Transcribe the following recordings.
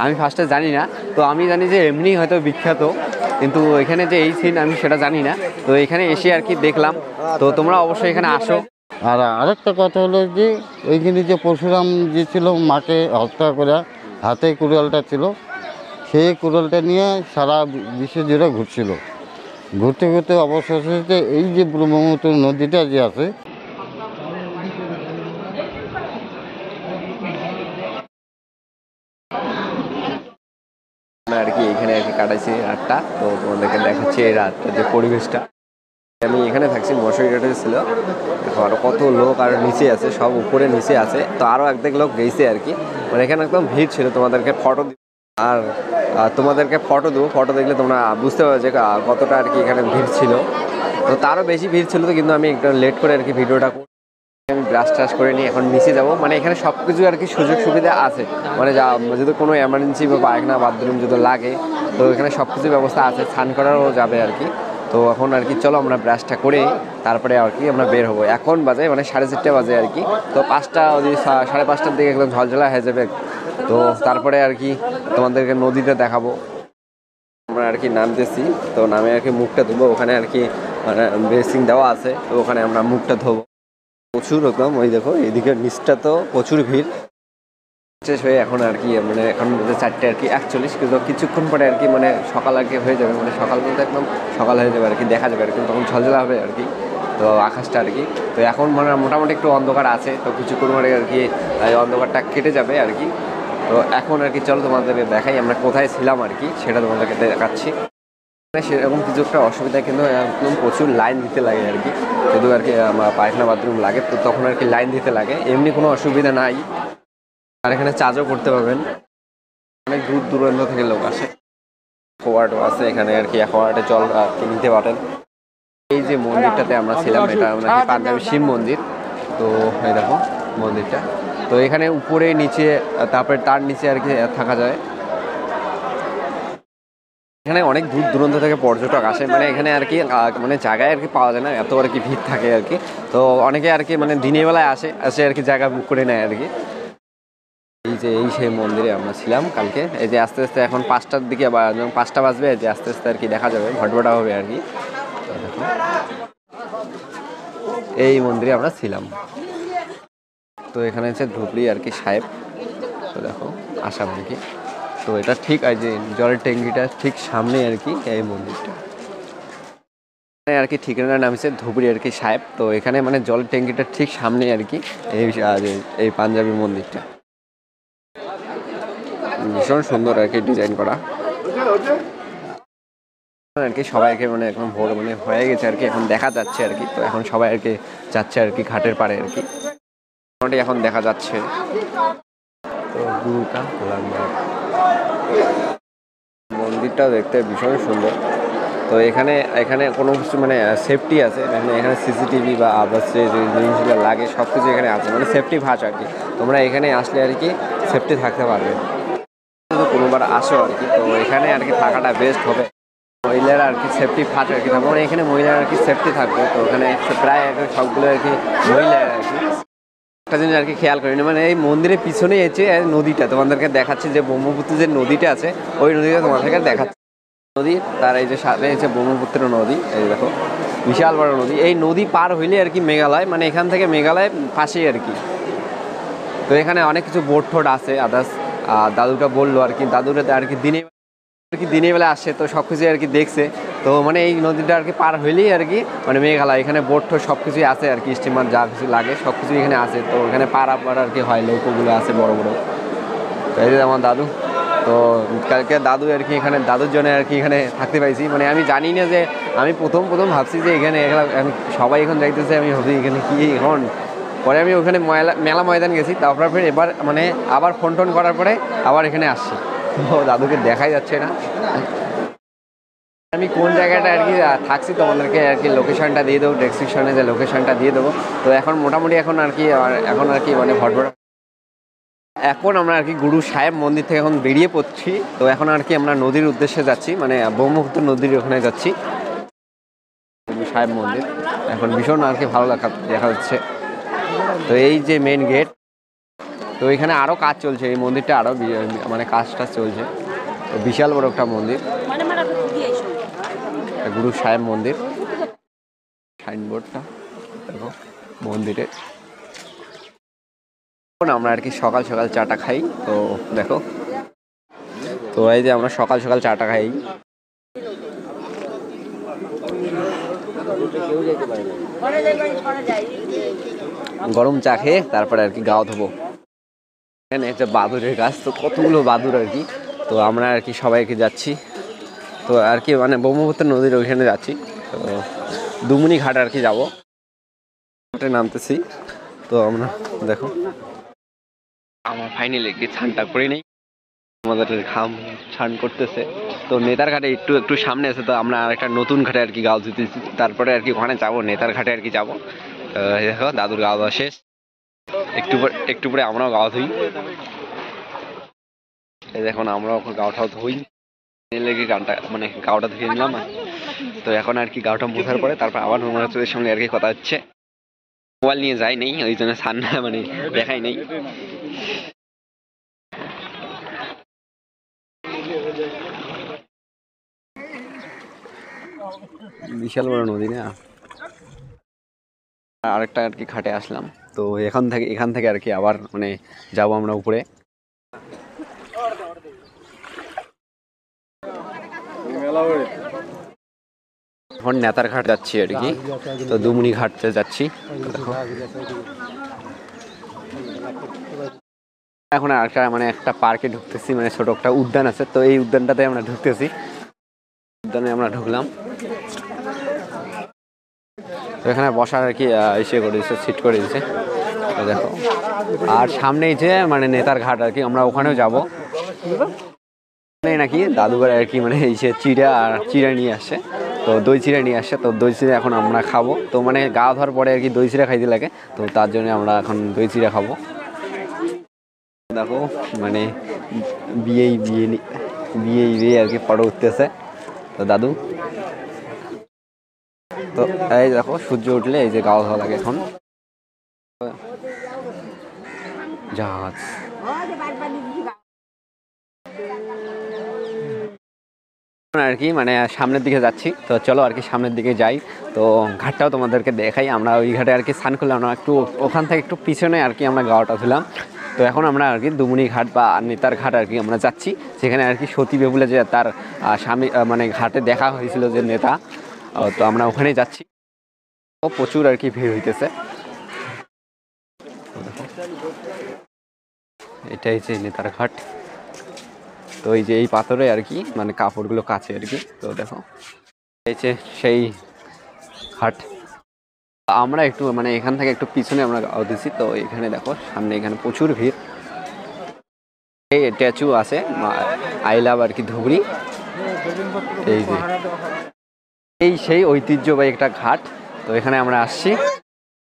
আমি ফার্স্টে জানি না। তো আমি জানি যে এমনি হয়তো বিখ্যাত, কিন্তু এখানে যে এই সিন আমি সেটা জানি না। তো এখানে এসে আর কি দেখলাম। তো তোমরা অবশ্যই এখানে আসো। আর আরেকটা কথা হলো যে ওইখানে যে পরশুরাম যে ছিল মাকে হত্যা করে হাতে কুড়ালটা ছিল, সেই কুড়ালটা নিয়ে সারা বিশ্ব জুড়ে ঘুরছিল। ঘুরতে ঘুরতে অবশেষে এই যে ব্রহ্মপুত্র নদীটা যে আছে, আর কি এখানে আর কি কাটাইছি রাতটা। তো তোমাদেরকে দেখাচ্ছি এই রাতটা যে পরিবেশটা। আমি এখানে থাকছি, মশারিটা ছিল। দেখো আরো কত লোক আর নিচে আছে, সব উপরে নিচে আছে। তো আরো একদিক লোক গেছে আর কি, মানে এখানে একদম ভিড় ছিল। তোমাদেরকে ফটো আর তোমাদেরকে ফটো দেবো, ফটো দেখলে তোমরা বুঝতে পারবে যে কতটা আর কি এখানে ভিড় ছিল। তো তারও বেশি ভিড় ছিল, তো কিন্তু আমি একটু লেট করে আর কি ভিডিওটা আমি ব্রাশ ট্রাশ করে নিয়ে এখন নিচে যাবো। মানে এখানে সব কিছু আর কি সুযোগ সুবিধা আছে, মানে যা যদি কোনো এমার্জেন্সি বা পায়খানা বাথরুম যদি লাগে, তো এখানে সব কিছু ব্যবস্থা আছে, স্নান করারও যাবে আর কি। তো এখন আর কি চলো আমরা ব্রাশটা করে তারপরে আর কি আমরা বের হবো। এখন বাজে মানে 4:30 বাজে আর কি। তো 5টা 5:30টার দিকে একদম ঝলঝলা হয়ে যাবে। তো তারপরে আর কি তোমাদেরকে নদীটা দেখাবো। আমরা আর কি নামতেছি, তো নামে আর কি মুখটা ধোবো। ওখানে আর কি মানে বেসিং দেওয়া আছে, তো ওখানে আমরা মুখটা ধোবো। প্রচুর রকম, ওই দেখো এদিকে নিচটা তো প্রচুর ভিড়। শেষ হয়ে এখন আর কি মানে এখন 4টে আর কি 41, কিন্তু কিছুক্ষণ পরে আর কি মানে সকাল আর কি হয়ে যাবে, মানে সকাল বলতে একদম সকাল হয়ে যাবে আর কি, দেখা যাবে আর কি, তখন ঝলঝলা হবে আর কি তো আকাশটা আর কি। তো এখন মানে মোটামুটি একটু অন্ধকার আছে, তো কিছুক্ষণ পরে আর কি অন্ধকারটা কেটে যাবে আর কি। তো এখন আর কি চলো তোমাদেরকে দেখাই আমরা কোথায় ছিলাম আর কি, সেটা তোমাদেরকে দেখাচ্ছি। সেরকম কিছু একটা অসুবিধা, কিন্তু একদম প্রচুর লাইন দিতে লাগে আর কি, যদি আর কি পায়খানা বাথরুম লাগে তো তখন আর কি লাইন দিতে লাগে, এমনি কোনো অসুবিধা নাই। আর এখানে চার্জও করতে পারবেন, অনেক দূর দূরান্ত থেকে লোক আসে। অ্যাকোয়ার্ডও আছে এখানে আর কি, অ্যাকোয়ার্ডে জল নিতে পারেন। এই যে মন্দিরটাতে আমরা ছিলাম, এটা আমরা পাঞ্জাবি শিব মন্দির। তো এই দেখো মন্দিরটা, তো এখানে উপরে নিচে তারপরে তার নিচে আর কি থাকা যায়। এখানে অনেক দূর দূরান্ত থেকে পর্যটক আসে, মানে এখানে আর কি মানে জায়গায় আর কি পাওয়া যায় না, এত আর কি ভিড় থাকে আর কি। তো অনেকে আর কি মানে দিনের বেলায় আসে আর কি, জায়গা বুক করে নেয় আর কি। এই যে এই সেই মন্দিরে আমরা ছিলাম কালকে। এই যে আস্তে আস্তে এখন 5টার দিকে বা 5টা বাজবে, যে আস্তে আস্তে আর কি দেখা যাবে, ভটভটা হবে আর কি। এই মন্দিরে আমরা ছিলাম। তো এখানে হচ্ছে ধুবড়ি আর কি সাহেব, তো দেখো আসাম আর কি। তো এটা ঠিক এই যে জলের ট্যাঙ্কিটা ঠিক সামনে আর কি এই মন্দিরটা আর কি। ঠিকানার নাম হচ্ছে ধুবড়ি আর কি সাহেব। তো এখানে মানে জলের ট্যাঙ্কিটা ঠিক সামনে আর কি এই পাঞ্জাবি মন্দিরটা। ভীষণ সুন্দর আর কি ডিজাইন করা আর কি। সবাইকে মানে এখন ভোর মানে হয়ে গেছে আর কি, এখন দেখা যাচ্ছে আর কি। তো এখন সবাই আর কি যাচ্ছে আর কি ঘাটের পাড়ে আর কি, মোটামুটি এখন দেখা যাচ্ছে। তো মন্দিরটাও দেখতে ভীষণ সুন্দর। তো এখানে কোনো কিছু মানে সেফটি আছে, এখানে সিসিটিভি বা আদার্স যে জিনিসগুলো লাগে সব কিছু এখানে আছে, মানে সেফটি ভাঁজ আর কি। তোমরা এখানে আসলে আর কি সেফটি থাকতে পারবে, কোনোবার আসো আর কি। তো এখানে আর কি থাকাটা বেস্ট হবে। মহিলারা আর কি সেফটি ফাঁচ আর কি থাকবে, মানে এখানে মহিলারা আর কি সেফটি থাকবে। তো ওখানে প্রায় আর কি সবগুলো আর কি মহিলারা আর কি। একটা জিনিস আর কি খেয়াল করিনি, মানে এই মন্দিরের পিছনে এসে নদীটা তোমাদেরকে দেখাচ্ছে, যে ব্রহ্মপুত্র যে নদীটা আছে ওই নদীটা তোমাদেরকে দেখাচ্ছে। নদী তার এই যে সামনে হচ্ছে ব্রহ্মপুত্র নদী, এই দেখো বিশাল বড় নদী। এই নদী পার হইলে আর কি মেঘালয়, মানে এখান থেকে মেঘালয় পাশেই আর কি। তো এখানে অনেক কিছু বোট ঠোট আছে আদার্স, দাদুটা বললো আর কি। দাদুরা আর কি দিনের বেলা আসে, তো সব কিছুই আর কি দেখছে। তো মানে এই নদীটা আর কি পার হইলেই আর কি মানে মেঘালয়। এখানে বোট ঠোট সব কিছুই আছে আর কি, স্টিমার যা কিছু লাগে সব কিছুই এখানে আছে। তো এখানে পারাপার আর কি হয়, নৌকোগুলো আছে বড় বড়। তো এই যে আমার দাদু, তো কালকে দাদু আর কি এখানে দাদুর জন্য আর কি এখানে থাকতে পাইছি। মানে আমি জানি না, যে আমি প্রথম ভাবছি যে এখানে সবাই এখন যাইতেছে, আমি ভাবছি এখানে কি এখন। পরে আমি ওখানে মেলা ময়দান গেছি, তারপর ফের এবার মানে আবার ফোন টোন করার পরে আবার এখানে আসছি। তো দাদুকে দেখাই যাচ্ছে না। আমি কোন জায়গাটা আর কি থাকছি তোমাদেরকে আর কি লোকেশনটা দিয়ে দেবো, ডেসক্রিপশনে যে লোকেশনটা দিয়ে দেবো। তো এখন মোটামুটি এখন আর কি মানে ভটভটা। এখন আমরা আর কি গুরু সাহেব মন্দির থেকে এখন বেরিয়ে পড়ছি। তো এখন আর কি আমরা নদীর উদ্দেশ্যে যাচ্ছি, মানে ব্রহ্মপুত্র নদীর ওখানে যাচ্ছি। গুরু সাহেব মন্দির এখন ভীষণ আর কি ভালো দেখা যাচ্ছে। তো এই যে মেন গেট, তো এখানে আরও কাজ চলছে, এই মন্দিরটা আরও মানে কাজটা চলছে। তো বিশাল বড় একটা মন্দির, গুরু সাহেব মন্দির, সাইনবোর্ডটা দেখো মন্দিরে। আমরা আর কি সকাল সকাল চাটা খাই, তো দেখো। তো এই যে আমরা সকাল সকাল চাটা খাই, গরম চা খেয়ে তারপরে আর কি গাও ধোবো। এখানে একটা বাদুরের গাছ, তো কতগুলো বাদুর আর কি। তো আমরা আর কি সবাইকে যাচ্ছি, তো আর কি মানে ব্রহ্মপুত্র নদীর ওইখানে যাচ্ছি। তো দুমুনি ঘাট আর কি যাবো, ঘাটে নামতেছি। তো আমরা দেখো আমার ফাইনালি কি স্নানটা করে নেই, আমাদের ঘাম স্নান করতেছে। তো নেতার ঘাটে একটু একটু সামনে আছে, তো আমরা আর একটা নতুন ঘাটে আর কি গাও ধুতেছি। তারপরে আর কি ওখানে যাবো, নেতার ঘাটে আর কি যাবো। দেখো দাদুর গাওয়া দাওয়া শেষ, একটু পরে আমরাও গাওয়া ধুই। এই দেখুন আমরাও গাওটাও ধুই, লেগে গানটা মানে গাওটা ধুয়ে নিলাম। তো এখন আর কি গাওটা মুছার পরে তারপর আবার নোংরাচুরের সঙ্গে আর কি কথা হচ্ছে। মোবাইল নিয়ে যাই নেই, ওই জন্য সান্না মানে দেখাই নেই। বিশাল বড় নদী না। আরেকটা আর কি ঘাটে আসলাম, তো এখান থেকে আর কি আবার মানে যাবো আমরা উপরে। এখন নেতার ঘাট যাচ্ছি আর কি, তো দুমুনি ঘাটতে যাচ্ছি। এখন আরেকটা মানে একটা পার্কে ঢুকতেছি, মানে ছোট একটা উদ্যান আছে, তো এই উদ্যানটাতে আমরা ঢুকতেছি। উদ্যানে আমরা ঢুকলাম, তো এখানে বসার আর কি ইসে করে দিচ্ছে, সিট করে দিচ্ছে। তো দেখো আর সামনেই যে মানে নেতার ঘাট আর কি, আমরা ওখানেও যাবো। নাকি দাদুঘর আর কি মানে এই যে চিড়া নিয়ে আসছে, তো দই চিড়া নিয়ে আসছে। তো দই চিড়া এখন আমরা খাবো, তো মানে গা ধোয়ার পরে আর কি দই চিড়া খাইতে লাগে, তো তার জন্য আমরা এখন দই চিড়া খাবো। দেখো মানে বিয়ে আর কি ফটো উঠতেছে তো দাদু। তো এই দেখো সূর্য উঠলে এই যে গাও ধোয়া লাগে এখন। জাহাজ আর কি মানে সামনের দিকে যাচ্ছি, তো চলো আর কি সামনের দিকে যাই। তো ঘাটটাও তোমাদেরকে দেখাই। আমরা ওই ঘাটে আর কি স্নান করলাম, আমরা একটু ওখান থেকে একটু পিছনে আর কি আমরা গাওয়াটা ধুলাম। তো এখন আমরা আর কি দুমুনি ঘাট বা নেতার ঘাট আর কি আমরা যাচ্ছি, সেখানে আর কি সতী বেহুলা যে তার স্বামী মানে ঘাটে দেখা হয়েছিল যে নেতা, তো আমরা ওখানেই যাচ্ছি। ও প্রচুর আর কি ভিড় হইতেছে। এটাই যে নেতার ঘাট, তো এই যে এই পাথরে আর কি মানে কাপড়গুলো কাছে আর কি। তো দেখো এই যে সেই ঘাট। আমরা একটু মানে এখান থেকে একটু পিছনে আমরা গাও দিচ্ছি, তো এখানে দেখো সামনে এখানে প্রচুর ভিড়। এই স্ট্যাচু আছে আই লাভ আর কি ধুবড়ি। এই যে এই সেই ঐতিহ্যবাহী একটা ঘাট, তো এখানে আমরা আসছি,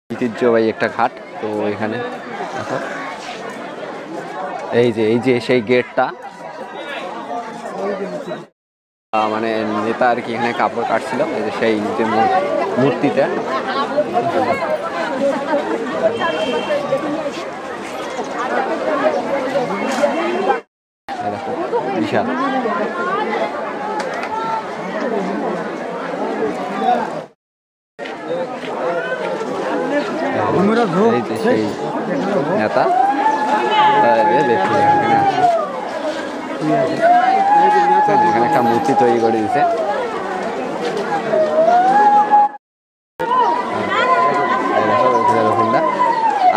ঐতিহ্যবাহী একটা ঘাট। তো এখানে দেখো এই যে সেই গেটটা, মানে নেতা আর কি এখানে কাপড় কাটছিল, এই যে সেই যে মূর্তিটা। দেখো বিশাল। এই যে সেই নেতা এখানে একটা মূর্তি তৈরি করে দিছে।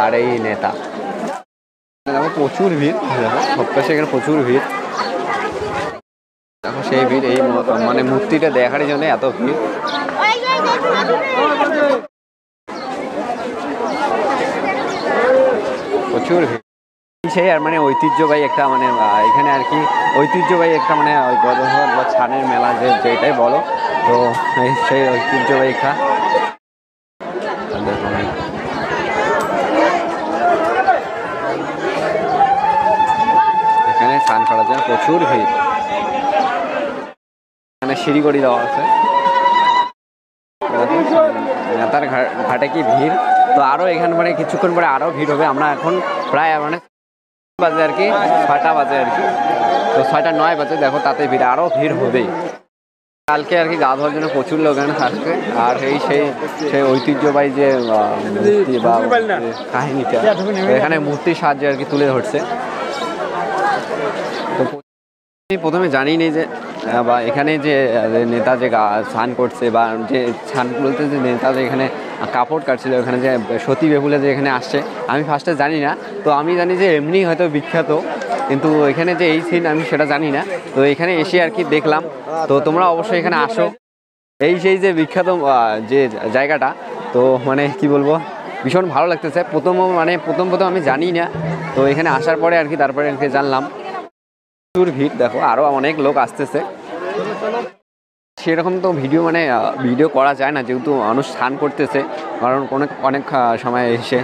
আর এই নেতা দেখো প্রচুর ভিড়, দেখো সবকাশে এখানে প্রচুর ভিড়। দেখো সেই ভিড়, এই মানে মূর্তিটা দেখার জন্য এত ভিড়। প্রচুর ভিড় সেই আর মানে ঐতিহ্যবাহী একটা মানে এখানে আর কি ঐতিহ্যবাহী একটা মানে গদহর বা ছানের মেলা যেটাই বলো, তো সেই ঐতিহ্যবাহী একটা। এখানে স্নান করার জন্য প্রচুর ভিড়, এখানে সিঁড়ি করে দেওয়া আছে। নেতার ঘাটে কি ভিড়, তো আরও এখানে মানে কিছুক্ষণ পরে আরও ভিড় হবে। আমরা এখন প্রায় মানে বাজে আর কি, 6টা বাজে আর কি। তো 6টা 9 বাজে, দেখো তাতে ভিড়, আরও ভিড় হবেই। কালকে আর কি গা ধোয়ার জন্য প্রচুর লোক এখানে থাকবে। আর সেই ঐতিহ্যবাহী যে মূর্তি বা কাহিনীটা এখানে মূর্তির সাহায্যে আর কি তুলে ধরছে। তো আমি প্রথমে জানি নি যে বা এখানে যে নেতা যে স্নান করছে বা যে স্নান বলতে যে নেতা যে এখানে কাপড় কাটছিল, এখানে যে সতী বেহুলা যে এখানে আসছে, আমি ফার্স্টে জানি না। তো আমি জানি যে এমনি হয়তো বিখ্যাত, কিন্তু এখানে যে এই সিন আমি সেটা জানি না। তো এখানে এসে আর কি দেখলাম। তো তোমরা অবশ্যই এখানে আসো। সেই যে বিখ্যাত যে জায়গাটা, তো মানে কি বলবো, ভীষণ ভালো লাগতেছে। প্রথম আমি জানি না, তো এখানে আসার পরে আর কি তারপরে আর কি জানলাম। প্রচুর ভিড়, দেখো আরও অনেক লোক আসতেছে। সেরকম তো ভিডিও করা যায় না, যেহেতু মানুষ স্নান করতেছে, কারণ অনেক সময় এসে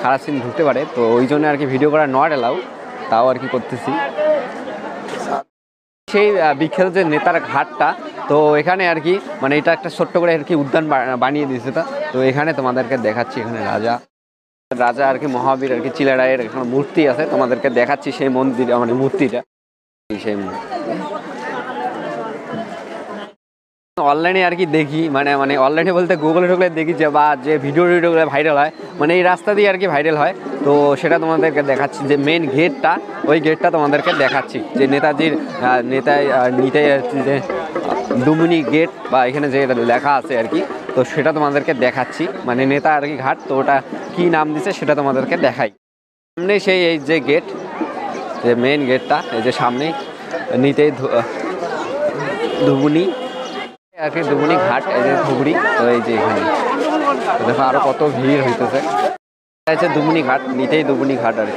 খারাপ সিন ঢুকতে পারে। তো ওই জন্য আর কি ভিডিও করা নট অ্যালাউ, তাও আর কি করতেছি। সেই বিখ্যাত যে নেতার ঘাটটা, তো এখানে আর কি মানে এটা একটা ছোট্ট করে আর কি উদ্যান বানিয়ে দিয়েছে। তো এখানে তোমাদেরকে দেখাচ্ছি, এখানে রাজা আর কি মহাবীর আর কি চিলারায়ের এখানে মূর্তি আছে, তোমাদেরকে দেখাচ্ছি সেই মন্দির মানে মূর্তিটা। সেই অনলাইনে আর কি দেখি, মানে অনলাইনে বলতে গুগলে ঢুকলে দেখি যে বা যে ভিডিওগুলো ভাইরাল হয়, মানে এই রাস্তা দিয়ে আর কি ভাইরাল হয়। তো সেটা তোমাদেরকে দেখাচ্ছি, যে মেন গেটটা, ওই গেটটা তোমাদেরকে দেখাচ্ছি, যে নেতাজির নিতাই যে দুমুনি গেট বা এখানে যে লেখা আছে আর কি। তো সেটা তোমাদেরকে দেখাচ্ছি, মানে নেতা আর কি ঘাট, তো ওটা কী নাম দিছে সেটা তোমাদেরকে দেখাই। সামনে সেই এই যে গেট, যে মেন গেটটা, এই যে সামনে নিতাই ধুবুনি আর কি, ধুবুনি ঘাট, এই যে ধুবুরি। তো এই যে এখানে দেখো আরো কত ভিড় হইতেছে। আছে ধুবুনি ঘাট, নিতেই ধুবুনি ঘাট আর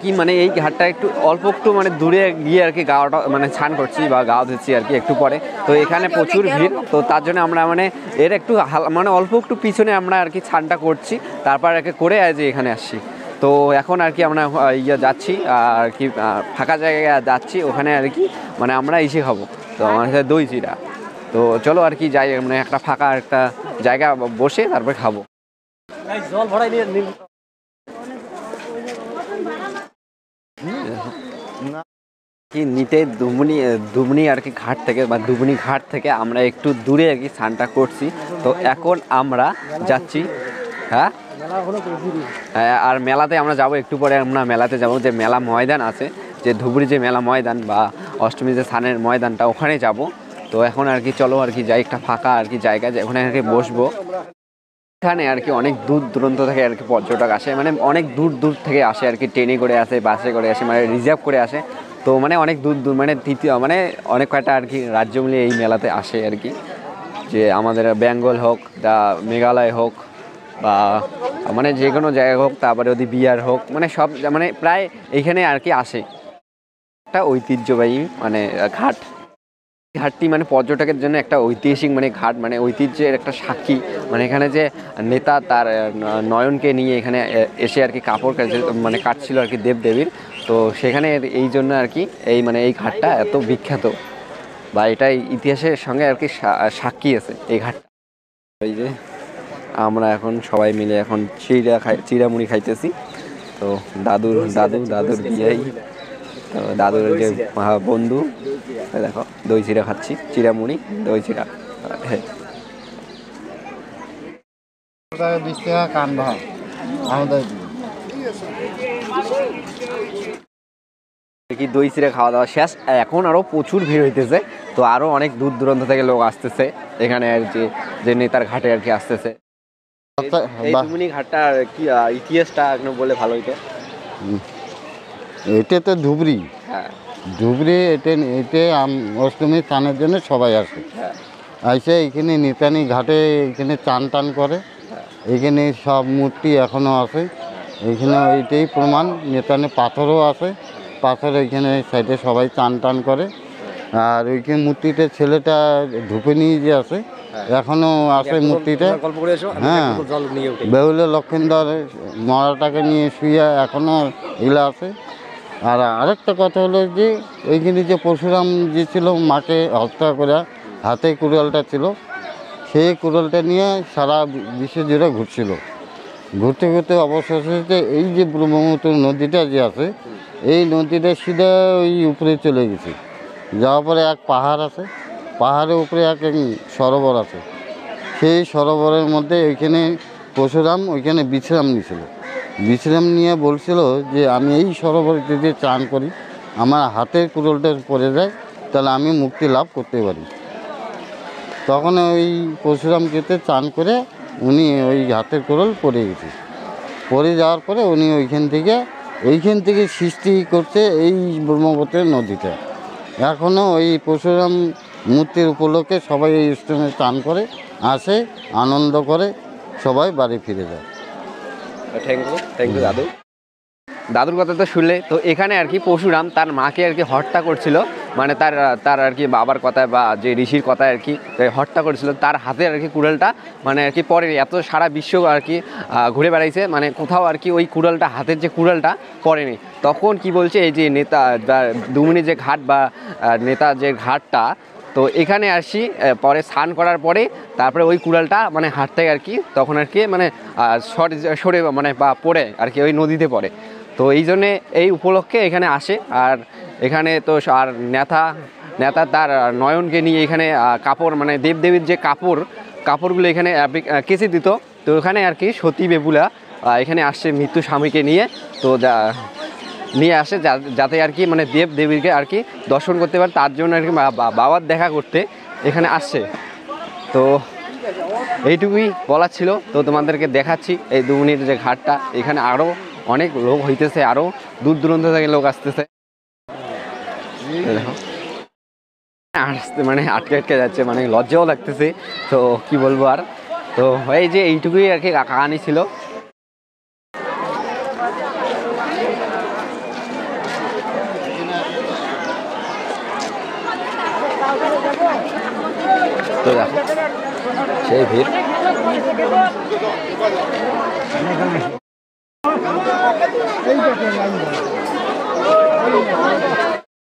কি। মানে এই ঘাটটা একটু অল্প একটু মানে দূরে গিয়ে আর কি গাওয়াটা মানে স্নান করছি বা গাও ধুচ্ছি আর কি একটু পরে। তো এখানে প্রচুর ভিড়, তো তার জন্য আমরা মানে এর একটু মানে অল্প একটু পিছনে আমরা আর কি স্নানটা করছি, তারপর আর কি করে আজ এখানে আসছি। তো এখন আর কি আমরা যাচ্ছি আর কি ফাঁকা জায়গায় যাচ্ছি, ওখানে আর কি মানে আমরা এসে খাবো। তো আমার সাথে দই চিড়া। তো চলো আর কি যাই, মানে একটা ফাঁকা একটা জায়গা বসে তারপরে খাবো। জল ভরাই নিয়ে কি নিতে ধুবুনি আর কি ঘাট থেকে বা ধুবুনি ঘাট থেকে আমরা একটু দূরে আর কি স্নানটা করছি। তো এখন আমরা যাচ্ছি, হ্যাঁ আর মেলাতে আমরা যাব একটু পরে। আমরা মেলাতে যাব, যে মেলা ময়দান আছে, যে ধুবুরি যে মেলা ময়দান বা অষ্টমী যে স্নানের ময়দানটা, ওখানে যাব। তো এখন আর কি চলো আর কি যাই একটা ফাঁকা আর কি জায়গা, যে ওখানে আর কি বসবো। এখানে আর কি অনেক দূর দূরান্ত থেকে আর কি পর্যটক আসে, মানে অনেক দূর থেকে আসে আর কি, ট্রেনে করে আসে, বাসে করে আসে, মানে রিজার্ভ করে আসে। তো মানে অনেক দূর মানে মানে অনেক কয়টা আর কি রাজ্য মিলিয়ে এই মেলাতে আসে আর কি। যে আমাদের বেঙ্গল হোক, মেঘালয় হোক, বা মানে যে কোনো জায়গা হোক, তারপরে যদি বিহার হোক, মানে সব মানে প্রায় এইখানে আর কি আসে। একটা ঐতিহ্যবাহী মানে ঘাটটি মানে পর্যটকের জন্য একটা ঐতিহাসিক মানে ঘাট, মানে ঐতিহ্যের একটা সাক্ষী। মানে এখানে যে নেতা তার নয়নকে নিয়ে এখানে এসে আর কি কাপড় মানে কাটছিল আর কি দেবদেবীর। তো সেখানে এই জন্য আর কি এই ঘাটটা এত বিখ্যাত, বা এটাই ইতিহাসের সঙ্গে আর কি সাক্ষী আছে এই ঘাটটা। এই যে আমরা এখন সবাই মিলে এখন চিড়ামুড়ি খাইতেছি। তো দাদুর বিয়াই, তো দাদুর যে বন্ধু, দেখো দই চিড়া খাচ্ছি, চিড়ামুড়ি দই চিড়া। হ্যাঁ 20 টাকা কান ভাগ আমাদের কি দই চিড়া খাওয়া দাওয়া শেষ। এখন আরও প্রচুর ভিড় হইতেছে, তো আরও অনেক দূর দূরান্ত থেকে লোক আসতেছে এখানে আর কি, যে নেতার ঘাটে আর কি আসতেছে। এই ধুবুনি ঘাটটার কি ইতিহাসটা এখন বলে ভালো হইতো। এটা তো ধুবরি, হ্যাঁ ধুবরি, এটা অষ্টমী স্নানের জন্য সবাই আসে। আসে এখানে নিতানি ঘাটে এখানে চান করে। এখানে সব মূর্তি এখনও আছে, এখানে এইটাই প্রমাণ। নিতানি পাথরও আছে, পাথর এখানে সাইডে সবাই চান করে। আর ওইখানে মূর্তিটা ছেলেটা ধুপে নিয়ে যে আছে, এখনও আছে মূর্তিটা। হ্যাঁ বেহুলা লক্ষিন্দর মরাটাকে নিয়ে শুয়ে এখনও এগুলো আছে। আর আরেকটা কথা হলো যে ওইখানে যে পরশুরাম যে ছিল মাকে হত্যা করে, হাতে কুড়ালটা ছিল, সেই কুড়ালটা নিয়ে সারা বিশ্ব জুড়ে ঘুরছিল। ঘুরতে ঘুরতে অবশেষে এই যে ব্রহ্মপুত্র নদীটা যে আছে, এই নদীটা সিধা ওই উপরে চলে গেছে। যাওয়ার পরে এক পাহাড় আছে, পাহাড়ের উপরে এক সরোবর আছে। সেই সরোবরের মধ্যে ওইখানে পরশুরাম ওইখানে বিশ্রাম নিয়েছিল। বিশ্রাম নিয়ে বলছিল যে আমি এই সরোবরে যদি চান করি, আমার হাতের কুড়োলটা পড়ে যায়, তাহলে আমি মুক্তি লাভ করতে পারি। তখন ওই পরশুরাম কেতে চান করে উনি ওই হাতের কুড়োল পড়ে গেছে। পড়ে যাওয়ার পরে উনি ওইখান থেকে সৃষ্টি করছে এই ব্রহ্মপুত্রের নদীটা। এখনও ওই পরশুরাম মূর্তির উপলক্ষে সবাই এই স্থানে চান করে, আসে, আনন্দ করে, সবাই বাড়ি ফিরে যায়। থ্যাংক ইউ দাদু। দাদুর কথা তো শুনলে, তো এখানে আর কি পরশুরাম তার মাকে আর কি হত্যা করছিল, মানে তার আর কি বাবার কথায় বা যে ঋষির কথায় আর কি হত্যা করেছিল। তার হাতে আর কি কুড়ালটা মানে আর কি পরে এত সারা বিশ্ব আর কি ঘুরে বেড়াইছে, মানে কোথাও আর কি ওই কুড়ালটা, হাতের যে কুড়ালটা পড়েনি। তখন কি বলছে, এই যে নেতা দুমনি যে ঘাট বা নেতা যে ঘাটটা, তো এখানে আসি পরে স্নান করার পরে তারপরে ওই কুড়ালটা মানে হাত থেকে আর কি তখন আর কি মানে সরে মানে বা পড়ে আর কি ওই নদীতে পড়ে। তো এই জন্যে এই উপলক্ষে এখানে আসে। আর এখানে তো আর নেতা তার নয়নকে নিয়ে এখানে কাপড় মানে দেবদেবীর যে কাপড়গুলো এখানে কেচে দিত। তো এখানে আর কি সতী বেবুলা এখানে আসছে মৃত্যু স্বামীকে নিয়ে, তো নিয়ে আসে যাতে আর কি মানে দেবদেবীকে আর কি দর্শন করতে পারে, তার জন্য আর কি বাবার দেখা করতে এখানে আসছে। তো এইটুকুই বলার ছিল। তো তোমাদেরকে দেখাচ্ছি এই দুমনির যে ঘাটটা, এখানে আরও অনেক লোক হইতেছে, আরও দূর দূরান্ত থেকে লোক আসতেছে। দেখো আসতে মানে আটকে যাচ্ছে, মানে লজ্জাও লাগতেছে, তো কি বলবো আর। তো এই যে এইটুকুই আর কি কাহানি ছিল। তো দেখো সেই ভিড়।